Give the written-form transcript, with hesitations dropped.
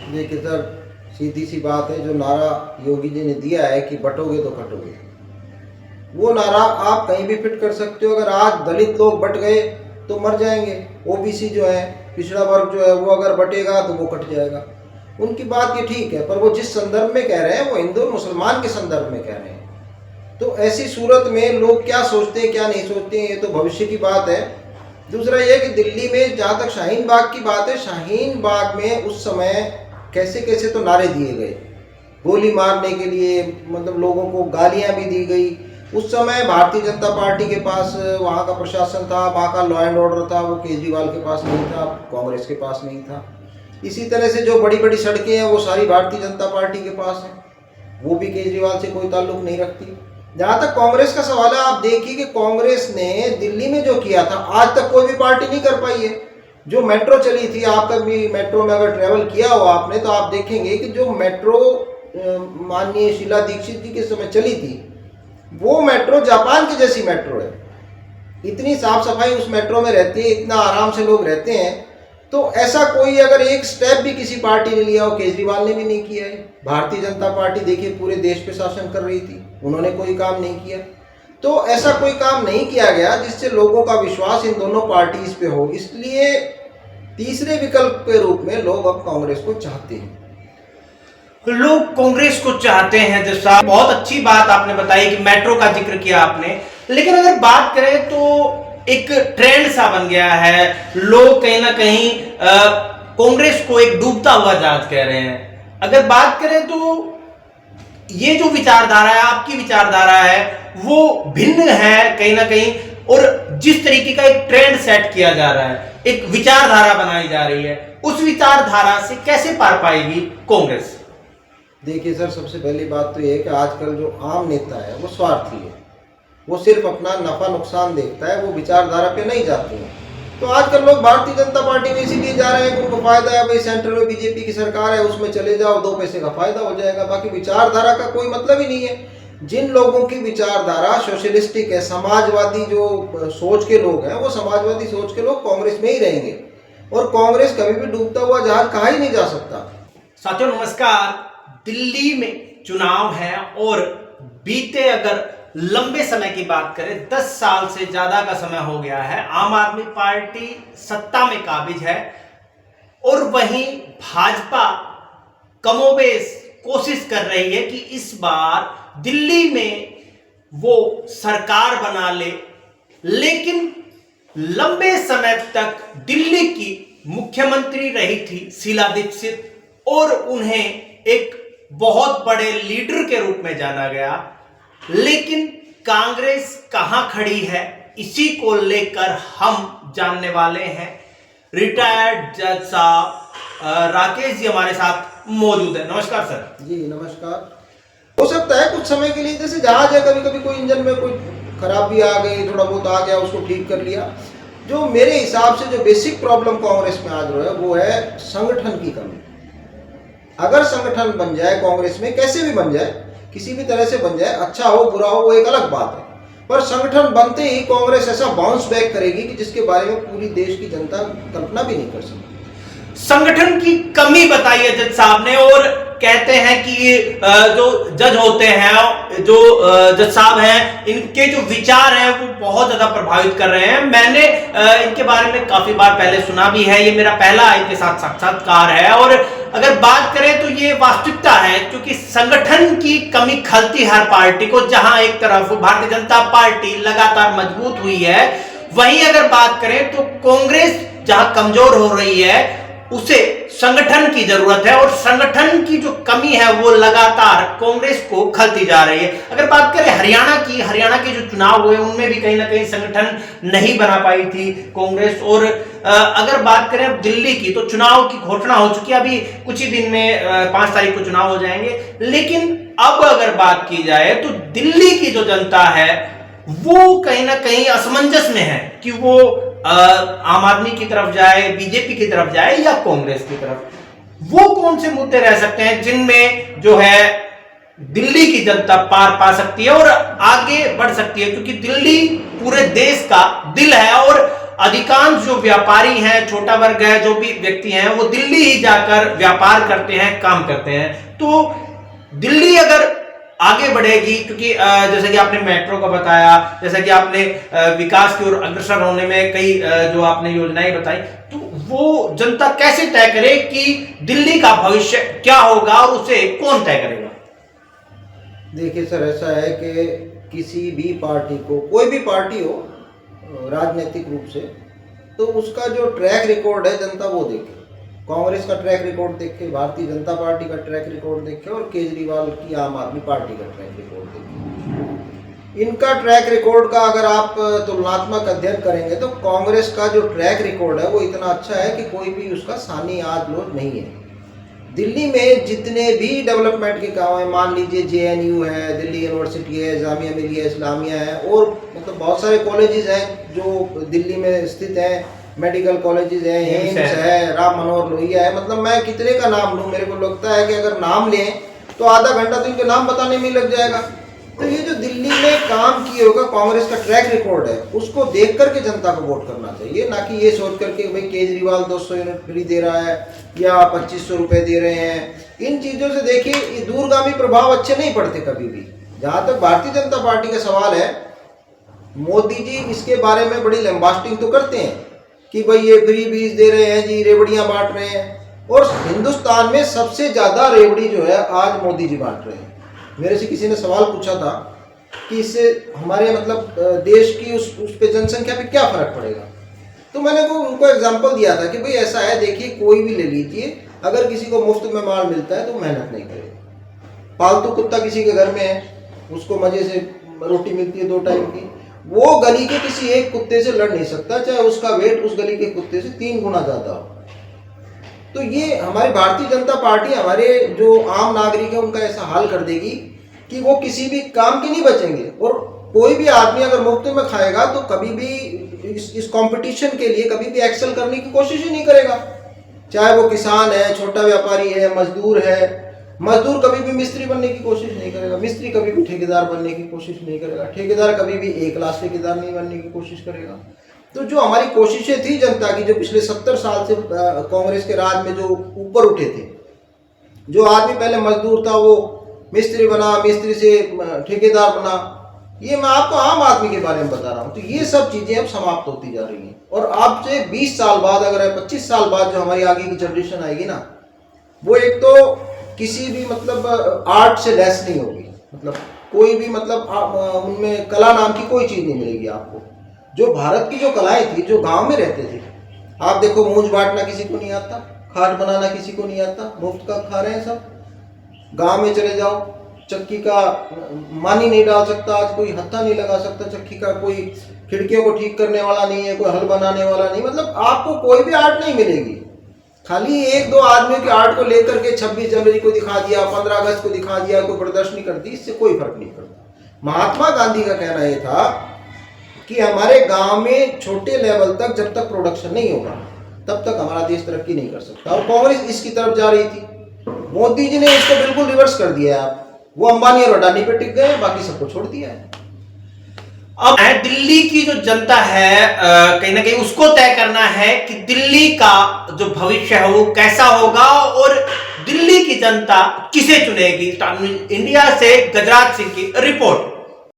देखिए सर, सीधी सी बात है, जो नारा योगी जी ने दिया है कि बटोगे तो कटोगे, वो नारा आप कहीं भी फिट कर सकते हो। अगर आज दलित लोग बट गए तो मर जाएंगे, ओबीसी जो है, पिछड़ा वर्ग जो है, वो अगर बटेगा तो वो कट जाएगा। उनकी बात ये ठीक है, पर वो जिस संदर्भ में कह रहे हैं वो हिंदू और मुसलमान के संदर्भ में कह रहे हैं। तो ऐसी सूरत में लोग क्या सोचते हैं क्या नहीं सोचते हैं, ये तो भविष्य की बात है। दूसरा ये कि दिल्ली में जहाँ तक शाहीन बाग की बात है, शाहीन बाग में उस समय कैसे कैसे तो नारे दिए गए, गोली मारने के लिए, मतलब लोगों को गालियां भी दी गई। उस समय भारतीय जनता पार्टी के पास वहाँ का प्रशासन था, वहाँ का लॉ एंड ऑर्डर था, वो केजरीवाल के पास नहीं था, कांग्रेस के पास नहीं था। इसी तरह से जो बड़ी बड़ी सड़कें हैं वो सारी भारतीय जनता पार्टी के पास हैं, वो भी केजरीवाल से कोई ताल्लुक नहीं रखती। जहाँ तक कांग्रेस का सवाल है, आप देखिए कि कांग्रेस ने दिल्ली में जो किया था आज तक कोई भी पार्टी नहीं कर पाई है। जो मेट्रो चली थी, आप कभी मेट्रो में अगर ट्रेवल किया हो आपने, तो आप देखेंगे कि जो मेट्रो माननीय शीला दीक्षित जी के समय चली थी, वो मेट्रो जापान की जैसी मेट्रो है। इतनी साफ सफाई उस मेट्रो में रहती है, इतना आराम से लोग रहते हैं। तो ऐसा कोई अगर एक स्टेप भी किसी पार्टी ने लिया हो, केजरीवाल ने भी नहीं किया है। भारतीय जनता पार्टी देखिए पूरे देश पे शासन कर रही थी, उन्होंने कोई काम नहीं किया। तो ऐसा कोई काम नहीं किया गया जिससे लोगों का विश्वास इन दोनों पार्टीज पे हो। इसलिए तीसरे विकल्प के रूप में लोग अब कांग्रेस को चाहते हैं। लोग कांग्रेस को चाहते हैं। जैसा बहुत अच्छी बात आपने बताई कि मेट्रो का जिक्र किया आपने, लेकिन अगर बात करें तो एक ट्रेंड सा बन गया है, लोग कहीं ना कहीं कांग्रेस को एक डूबता हुआ जहाज कह रहे हैं। अगर बात करें तो ये जो विचारधारा है, आपकी विचारधारा है, वो भिन्न है कहीं ना कहीं, और जिस तरीके का एक ट्रेंड सेट किया जा रहा है, एक विचारधारा बनाई जा रही है, उस विचारधारा से कैसे पार पाएगी कांग्रेस? देखिए सर, सबसे पहली बात तो ये है कि आजकल जो आम नेता है वो स्वार्थी है, वो सिर्फ अपना नफा नुकसान देखता है, वो विचारधारा पे नहीं जाते हैं। तो आजकल लोग भारतीय जनता पार्टी में इसीलिए जा रहे हैं कि उनको फायदा है, भाई सेंट्रल में बीजेपी की सरकार है, उसमें चले जाओ, 2 पैसे का फायदा हो जाएगा। बाकी विचारधारा का कोई मतलब ही नहीं है। जिन लोगों की विचारधारा सोशलिस्टिक है, समाजवादी जो सोच के लोग हैं, वो समाजवादी सोच के लोग कांग्रेस में ही रहेंगे, और कांग्रेस कभी भी डूबता हुआ जहाज कहा ही नहीं जा सकता। साथियों नमस्कार। दिल्ली में चुनाव है और बीते अगर लंबे समय की बात करें, 10 साल से ज्यादा का समय हो गया है, आम आदमी पार्टी सत्ता में काबिज है, और वहीं भाजपा कमोबेश कोशिश कर रही है कि इस बार दिल्ली में वो सरकार बना ले। लेकिन लंबे समय तक दिल्ली की मुख्यमंत्री रही थी शीला दीक्षित, और उन्हें एक बहुत बड़े लीडर के रूप में जाना गया। लेकिन कांग्रेस कहां खड़ी है, इसी को लेकर हम जानने वाले हैं। रिटायर्ड जज साहब राकेश जी हमारे साथ मौजूद है। नमस्कार सर। जी नमस्कार। हो सकता है कुछ समय के लिए, जैसे जहाज है, कभी कभी कोई इंजन में कोई खराबी आ गई, थोड़ा बहुत आ गया, उसको ठीक कर लिया। जो मेरे हिसाब से जो बेसिक प्रॉब्लम कांग्रेस में आज है वो है संगठन की कमी। अगर संगठन बन जाए कांग्रेस में, कैसे भी बन जाए, किसी भी तरह से बन जाए, अच्छा हो बुरा हो वो एक अलग बात है, पर संगठन बनते ही कांग्रेस ऐसा बाउंस बैक करेगी कि जिसके बारे में पूरी देश की जनता कल्पना भी नहीं कर सकती। संगठन की कमी बताई है जज साहब ने, और कहते हैं कि जो जज होते हैं, जो जज साहब हैं, इनके जो विचार हैं वो बहुत ज्यादा प्रभावित कर रहे हैं। मैंने इनके बारे में काफी बार पहले सुना भी है, ये मेरा पहला इनके साथ साक्षात्कार है। और अगर बात करें तो ये वास्तविकता है, क्योंकि संगठन की कमी खलती हर पार्टी को। जहां एक तरफ भारतीय जनता पार्टी लगातार मजबूत हुई है, वहीं अगर बात करें तो कांग्रेस जहां कमजोर हो रही है, उसे संगठन की जरूरत है, और संगठन की जो कमी है वो लगातार कांग्रेस को खलती जा रही है। अगर बात करें हरियाणा के जो चुनाव हुए, उनमें भी कहीं ना कहीं संगठन नहीं बना पाई थी कांग्रेस। और अगर बात करें दिल्ली की, तो चुनाव की घोषणा हो चुकी है, अभी कुछ ही दिन में 5 तारीख को चुनाव हो जाएंगे। लेकिन अब अगर बात की जाए तो दिल्ली की जो जनता है वो कहीं ना कहीं असमंजस में है कि वो आम आदमी की तरफ जाए, बीजेपी की तरफ जाए, या कांग्रेस की तरफ। वो कौन से मुद्दे रह सकते हैं जिनमें जो है दिल्ली की जनता पार पा सकती है और आगे बढ़ सकती है, क्योंकि दिल्ली पूरे देश का दिल है। और अधिकांश जो व्यापारी हैं, छोटा वर्ग है, जो भी व्यक्ति हैं, वो दिल्ली ही जाकर व्यापार करते हैं, काम करते हैं। तो दिल्ली अगर आगे बढ़ेगी, क्योंकि जैसे कि आपने मेट्रो का बताया, जैसे कि आपने विकास की ओर अग्रसर होने में कई जो आपने योजनाएं बताई, तो वो जनता कैसे तय करे कि दिल्ली का भविष्य क्या होगा और उसे कौन तय करेगा? देखिए सर, ऐसा है कि किसी भी पार्टी को, कोई भी पार्टी हो राजनीतिक रूप से, तो उसका जो ट्रैक रिकॉर्ड है जनता वो देखे। कांग्रेस का ट्रैक रिकॉर्ड देखे, भारतीय जनता पार्टी का ट्रैक रिकॉर्ड देखे, और केजरीवाल की आम आदमी पार्टी का ट्रैक रिकॉर्ड देखे। इनका ट्रैक रिकॉर्ड का अगर आप तुलनात्मक अध्ययन करेंगे तो कांग्रेस का जो ट्रैक रिकॉर्ड है वो इतना अच्छा है कि कोई भी उसका सानी आज लोग नहीं है। दिल्ली में जितने भी डेवलपमेंट के काम है, मान लीजिए JNU है, दिल्ली यूनिवर्सिटी है, जामिया मिलिया इस्लामिया है, और मतलब बहुत सारे कॉलेजेस हैं जो दिल्ली में स्थित हैं, मेडिकल कॉलेजेस हैं, एम्स है, राम मनोहर लोहिया है। मतलब मैं कितने का नाम लूँ, मेरे को लगता है कि अगर नाम लें तो आधा घंटा तो इनके नाम बताने में लग जाएगा। तो ये जो दिल्ली में काम किए होगा कांग्रेस का ट्रैक रिकॉर्ड है, उसको देख करके जनता को वोट करना चाहिए, ना कि ये सोच करके भाई केजरीवाल 200 यूनिट फ्री दे रहा है या 2500 रुपए दे रहे हैं। इन चीज़ों से देखिए ये दूरगामी प्रभाव अच्छे नहीं पड़ते कभी भी। जहाँ तक भारतीय जनता पार्टी का सवाल है, मोदी जी इसके बारे में बड़ी लंबास्टिंग तो करते हैं कि भाई ये फ्री बीज दे रहे हैं जी, रेवड़ियाँ बांट रहे हैं, और हिंदुस्तान में सबसे ज़्यादा रेवड़ी जो है आज मोदी जी बांट रहे हैं। मेरे से किसी ने सवाल पूछा था कि इससे हमारे मतलब देश की उस पे जनसंख्या पे क्या फर्क पड़ेगा, तो मैंने उनको एग्जांपल दिया था कि भाई ऐसा है, देखिए कोई भी ले लीजिए, अगर किसी को मुफ्त में माल मिलता है तो मेहनत नहीं करेगा। पालतू कुत्ता किसी के घर में है, उसको मजे से रोटी मिलती है 2 टाइम की, वो गली के किसी एक कुत्ते से लड़ नहीं सकता, चाहे उसका वेट उस गली के कुत्ते से 3 गुना ज़्यादा हो। तो ये हमारी भारतीय जनता पार्टी हमारे जो आम नागरिक है उनका ऐसा हाल कर देगी कि वो किसी भी काम के नहीं बचेंगे। और कोई भी आदमी अगर मुफ्त में खाएगा तो कभी भी इस कंपटीशन के लिए कभी भी एक्सेल करने की कोशिश ही नहीं करेगा, चाहे वो किसान है, छोटा व्यापारी है, मजदूर है। मजदूर कभी भी मिस्त्री बनने की कोशिश नहीं करेगा, मिस्त्री कभी भी ठेकेदार बनने की कोशिश नहीं करेगा, ठेकेदार कभी भी एक क्लास ठेकेदार नहीं बनने की कोशिश करेगा। तो जो हमारी कोशिशें थी जनता की, जो पिछले 70 साल से कांग्रेस के राज में जो ऊपर उठे थे, जो आदमी पहले मजदूर था वो मिस्त्री बना, मिस्त्री से ठेकेदार बना, ये मैं आपको आम आदमी के बारे में बता रहा हूँ। तो ये सब चीज़ें अब समाप्त होती जा रही हैं, और अब से 20 साल बाद, अगर 25 साल बाद जो हमारी आगे की जनरेशन आएगी ना, वो एक तो किसी भी मतलब आर्ट से लेस नहीं होगी, मतलब कोई भी मतलब उनमें कला नाम की कोई चीज़ नहीं मिलेगी आपको। जो भारत की जो कलाएं थी, जो गांव में रहते थे, आप देखो मूंज बांटना किसी को नहीं आता, खाट बनाना किसी को नहीं आता, मुफ्त का खा रहे हैं सब। गांव में चले जाओ, चक्की का मानी नहीं डाल सकता आज कोई, हत्था नहीं लगा सकता चक्की का, कोई खिड़कियों को ठीक करने वाला नहीं है, कोई हल बनाने वाला नहीं, मतलब आपको कोई भी आर्ट नहीं मिलेगी। खाली 1-2 आदमियों के आर्ट को लेकर के 26 जनवरी को दिखा दिया, 15 अगस्त को दिखा दिया, कोई प्रदर्शनी कर दी, इससे कोई फर्क नहीं पड़ता। महात्मा गांधी का कहना यह था कि हमारे गांव में छोटे लेवल तक जब तक प्रोडक्शन नहीं होगा तब तक हमारा देश तरक्की नहीं कर सकता, और कांग्रेस इसकी तरफ जा रही थी। मोदी जी ने इसको बिल्कुल रिवर्स कर दिया है। वो अंबानी और अडानी पे टिक गए, बाकी सबको छोड़ दिया है। अब दिल्ली की जो जनता है कहीं ना कहीं उसको तय करना है कि दिल्ली का जो भविष्य है वो कैसा होगा, और दिल्ली की जनता किसे चुनेगी। इंडिया से गजराज सिंह की रिपोर्ट।